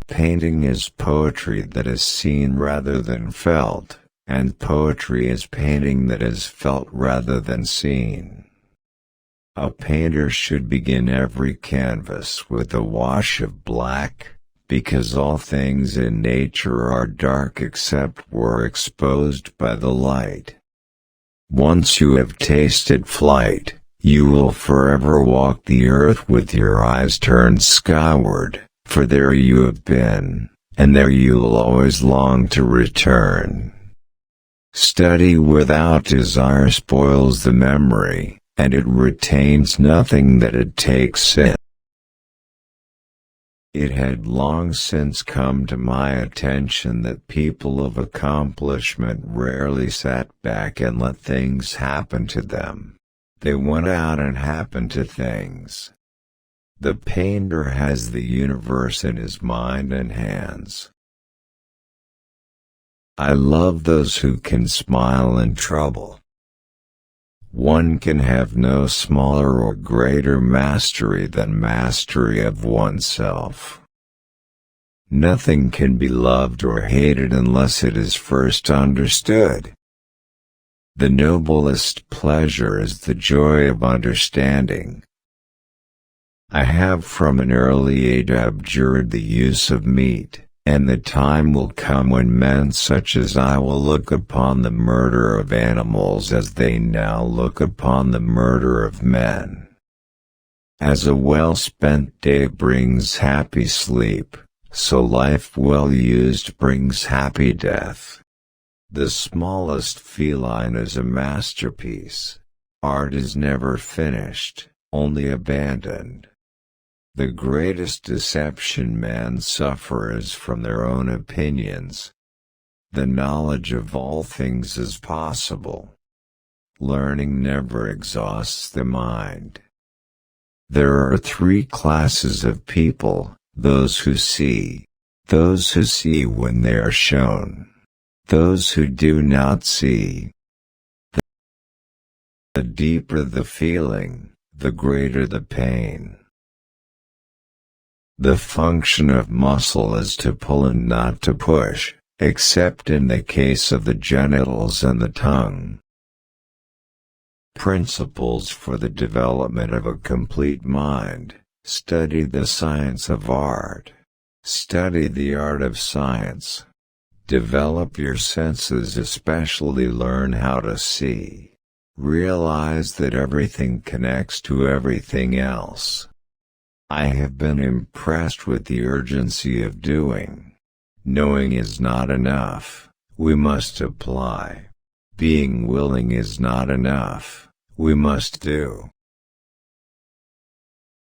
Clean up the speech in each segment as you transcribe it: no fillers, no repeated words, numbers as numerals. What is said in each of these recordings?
Painting is poetry that is seen rather than felt, and poetry is painting that is felt rather than seen. A painter should begin every canvas with a wash of black, because all things in nature are dark except where exposed by the light. Once you have tasted flight, you will forever walk the earth with your eyes turned skyward, for there you have been, and there you will always long to return. Study without desire spoils the memory, and it retains nothing that it takes in. It had long since come to my attention that people of accomplishment rarely sat back and let things happen to them. They went out and happened to things. The painter has the universe in his mind and hands. I love those who can smile in trouble. One can have no smaller or greater mastery than mastery of oneself. Nothing can be loved or hated unless it is first understood. The noblest pleasure is the joy of understanding. I have from an early age abjured the use of meat, and the time will come when men such as I will look upon the murder of animals as they now look upon the murder of men. As a well-spent day brings happy sleep, so life well used brings happy death. The smallest feline is a masterpiece. Art is never finished, only abandoned. The greatest deception men suffer is from their own opinions. The knowledge of all things is possible. Learning never exhausts the mind. There are three classes of people: those who see when they are shown, those who do not see. The deeper the feeling, the greater the pain. The function of muscle is to pull and not to push, except in the case of the genitals and the tongue. Principles for the development of a complete mind: study the science of art. Study the art of science. Develop your senses, especially learn how to see. Realize that everything connects to everything else. I have been impressed with the urgency of doing. Knowing is not enough, we must apply. Being willing is not enough, we must do.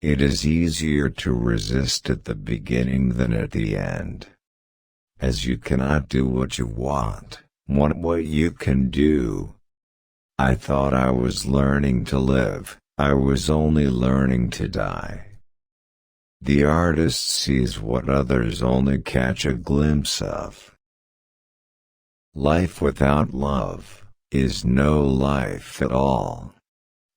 It is easier to resist at the beginning than at the end. As you cannot do what you want what you can do. I thought I was learning to live, I was only learning to die. The artist sees what others only catch a glimpse of. Life without love is no life at all.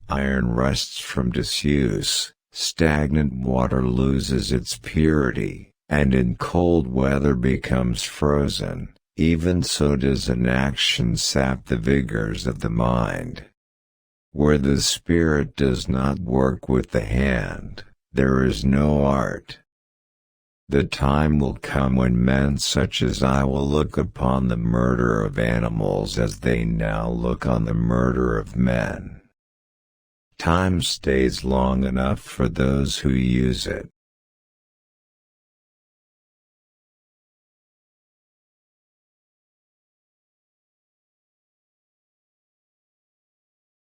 Iron rusts from disuse, stagnant water loses its purity, and in cold weather becomes frozen. Even so does an action sap the vigors of the mind. Where the spirit does not work with the hand, there is no art. The time will come when men such as I will look upon the murder of animals as they now look on the murder of men. Time stays long enough for those who use it.